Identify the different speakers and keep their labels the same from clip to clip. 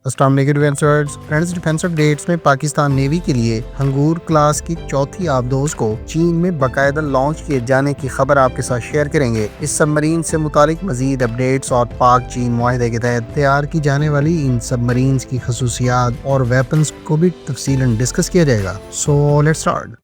Speaker 1: السلام علیکم friends, defence updates میں پاکستان نیوی کے لیے ہنگور کلاس کی چوتھی آبدوز کو چین میں باقاعدہ لانچ کیے جانے کی خبر آپ کے ساتھ شیئر کریں گے۔ اس سب مرین سے متعلق مزید اپڈیٹس اور پاک چین معاہدے کے تحت تیار کی جانے والی ان سب مرینز کی خصوصیات اور ویپنز کو بھی تفصیلاً ڈسکس کیا جائے گا۔ So let's start.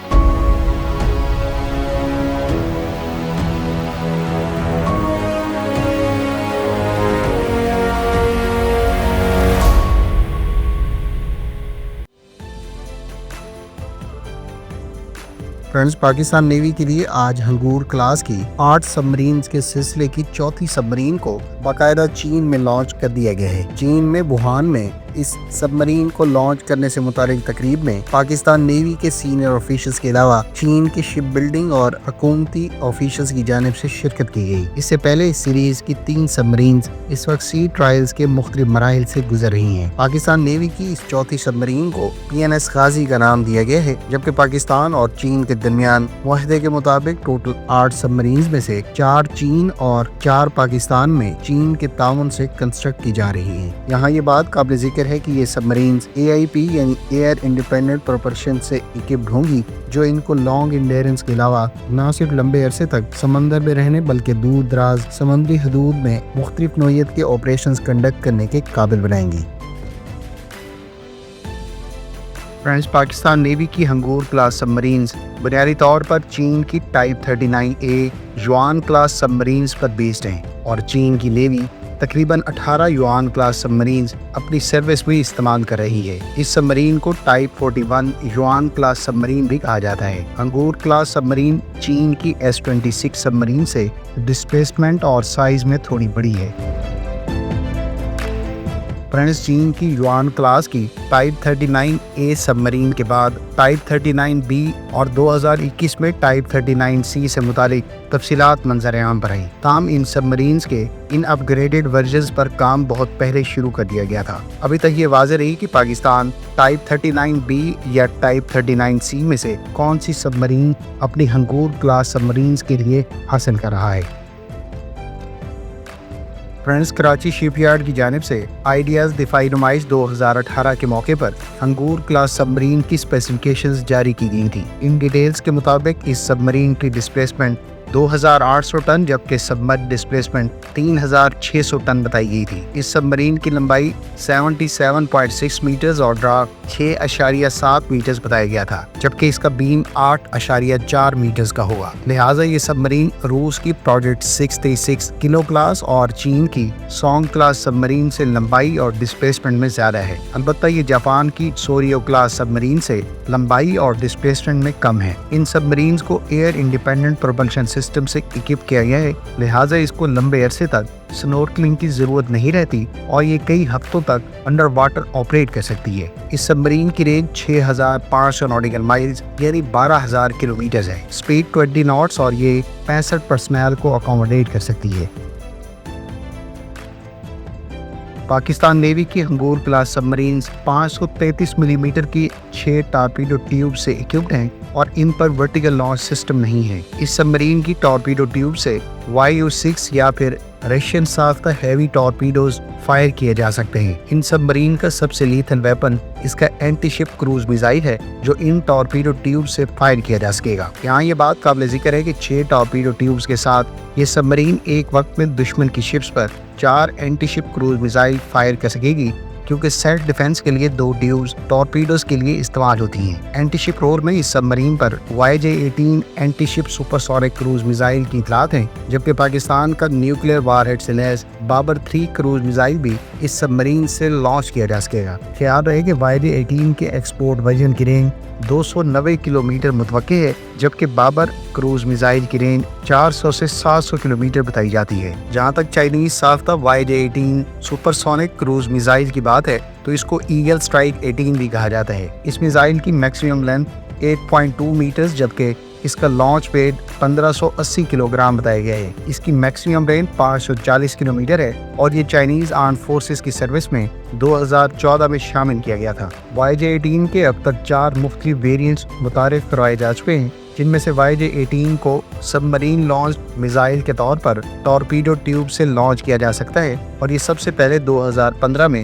Speaker 1: Friends, Pakistan navy کے لیے آج ہنگور کلاس کی 8 سب مرینز کے سلسلے کی چوتھی سب مرین کو باقاعدہ چین میں لانچ کر دیا گیا ہے۔ چین میں ووہان میں اس سب مرین کو لانچ کرنے سے متعلق تقریب میں پاکستان نیوی کے سینئر آفیشلز کے علاوہ چین کے شپ بلڈنگ اور حکومتی آفیشلز کی جانب سے شرکت کی گئی۔ اس سے پہلے اس سیریز کی 3 سب مرینز اس وقت سی ٹرائلز کے مختلف مراحل سے گزر رہی ہیں۔ پاکستان نیوی کی اس چوتھی سب مرین کو PNS غازی کا نام دیا گیا ہے، جبکہ پاکستان اور چین کے درمیان معاہدے کے مطابق ٹوٹل 8 سب مرینز میں سے 4 چین اور 4 پاکستان میں چین کے تعاون سے کنسٹرکٹ کی جا رہی ہیں۔ یہاں یہ بات قابل ذکر ہے کہ یہ سب مرینز AIP یعنی ایئر انڈیپینڈنٹ پروپلشن سے اکوپڈ ہوں گی، جو ان کو لانگ انڈیرنس کے علاوہ نہ صرف لمبے عرصے تک سمندر میں رہنے بلکہ دور دراز سمندری حدود میں مختلف نوعیت کے آپریشنز کنڈکٹ کرنے کے قابل بنائیں گی۔ فرینڈز، پاکستان نیوی کی ہنگور کلاس سب مرینز بنیادی طور پر چین کی ٹائپ 39A یوان کلاس سب مرینز پر بیسڈ ہیں، اور چین کی نیوی تقریباً 18 یوان کلاس سب مرینز اپنی سروس میں استعمال کر رہی ہے۔ اس سب مرین کو ٹائپ 41 یوان کلاس سب مرین بھی کہا جاتا ہے۔ ہنگور کلاس سب مرین چین کی S-26 سب مرین سے ڈسپلیسمنٹ اور سائز میں تھوڑی بڑی ہے۔ فرینڈز، چین کی یوان کلاس کی ٹائپ 39A سب مرین کے بعد ٹائپ 39B اور 2021 میں ٹائپ 39C سے متعلق تفصیلات منظر عام پر آئیں۔ تاہم ان سب مرینز کے ان اپ گریڈڈ ورژنز پر کام بہت پہلے شروع کر دیا گیا تھا۔ ابھی تک یہ واضح رہی کہ پاکستان ٹائپ 39B یا ٹائپ 39C میں سے کون سی سب مرین اپنی ہنگور کلاس سب مرینز کے لیے حاصل کر رہا ہے۔ فرینڈز، کراچی شپ یارڈ کی جانب سے آئیڈیاز دفاعی نمائش 2018 کے موقع پر ہنگور کلاس سب مرین کی اسپیسیفکیشنز جاری کی گئی تھی۔ ان ڈیٹیلز کے مطابق اس سب مرین کی ڈسپلیسمنٹ 2800 ٹن جبکہ سبمرج ڈسپلیسمنٹ 3600 ٹن بتائی گئی تھی۔ اس سب مرین کی لمبائی 77.6 میٹرز اور ڈراگ 6.7 میٹرز بتایا گیا تھا، جبکہ اس کا بیم 8.4 میٹرز کا ہوگا۔ لہٰذا یہ سب مرین روس کی پروجیکٹ 636 کلو کلاس اور چین کی سونگ کلاس سب مرین سے لمبائی اور ڈسپلیسمنٹ میں زیادہ ہے۔ البتہ یہ جاپان کی سوریو کلاس سب مرین سے لمبائی اور ڈسپلیسمنٹ میں کم ہے۔ ان سب مرینز کو ایئر انڈیپینڈنٹ پروپلشن سسٹم سے اکوپ کیا گیا ہے، لہٰذا اس کو لمبے عرصے تک سنورکلنگ کی ضرورت نہیں رہتی اور یہ کئی ہفتوں تک انڈر واٹر آپریٹ کر سکتی ہے۔ اس سب مرین کی رینج 6500 نوٹیکل مائلز یعنی 12000 کلومیٹر ہے۔ سپیڈ 20 ناٹس اور یہ 65 پرسنل کو اکوموڈیٹ کر سکتی ہے۔ پاکستان نیوی کی ہنگور کلاس سب مرینز 533 ملی میٹر کی 6 ٹارپیڈو ٹیوب سے اکوپڈ ہیں اور ان پر ورٹیکل لانچ سسٹم نہیں ہے۔ اس سب مرین کی ٹارپیڈو ٹیوب سے YU-6 یا پھر رشین ساختہ ہیوی ٹارپیڈوز فائر کیے جا سکتے ہیں۔ ان سب مرین کا سب سے لیتھل ویپن اس کا اینٹی شپ کروز میزائل ہے، جو ان ٹارپیڈو ٹیوب سے فائر کیا جا سکے گا۔ یہاں یہ بات قابل ذکر ہے کہ 6 ٹارپیڈو ٹیوبز کے ساتھ یہ سب مرین ایک وقت میں دشمن کی شپس پر 4 اینٹی شپ کروز میزائل فائر کر سکے گی، کیونکہ سیلف ڈیفنس کے لیے 2 ٹیوبز ٹارپیڈوز کے لیے استعمال ہوتی ہیں۔ اینٹی شپ رول میں اس سب مرین پر YJ-18 اینٹی شپ سپر سونک کروز میزائل کی اطلاعات ہیں، جبکہ پاکستان کا نیوکلیئر وار ہیڈ سے لیس بابر 3 کروز میزائل بھی اس سب مرین سے لانچ کیا جا سکے گا۔ خیال رہے کہ YJ-18 کے ایکسپورٹ ورژن کی رینج 290 کلومیٹر متوقع ہے، جبکہ بابر کروز میزائل کی رینج 400 سے 700 کلومیٹر بتائی جاتی ہے۔ جہاں تک چائنیز ساختہ YJ-18 super sonic cruise missile کی بات ہے تو اس کو ایگل اسٹرائک 18 بھی کہا جاتا ہے۔ اس میزائل کی میکسیمم لینتھ 8.2 میٹرز جبکہ اس کا لانچ ویٹ 1580 کلو گرام بتایا گیا ہے۔ اس کی میکسیمم رینج 540 کلومیٹر ہے اور یہ چائنیز آرمڈ فورسز کی سروس میں 2014 میں شامل کیا گیا تھا۔ YJ-18 کے اب تک 4 مختلف ویریئنٹس متعارف کروائے جا چکے ہیں، جن میں سے YJ-18 کو سب مرین لانچ میزائل کے طور پر ٹارپیڈو ٹیوب سے لانچ کیا جا سکتا ہے، اور یہ سب سے پہلے 2015 میں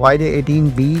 Speaker 1: YJ-18B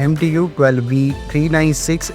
Speaker 1: MTU-12V396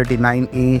Speaker 1: 39A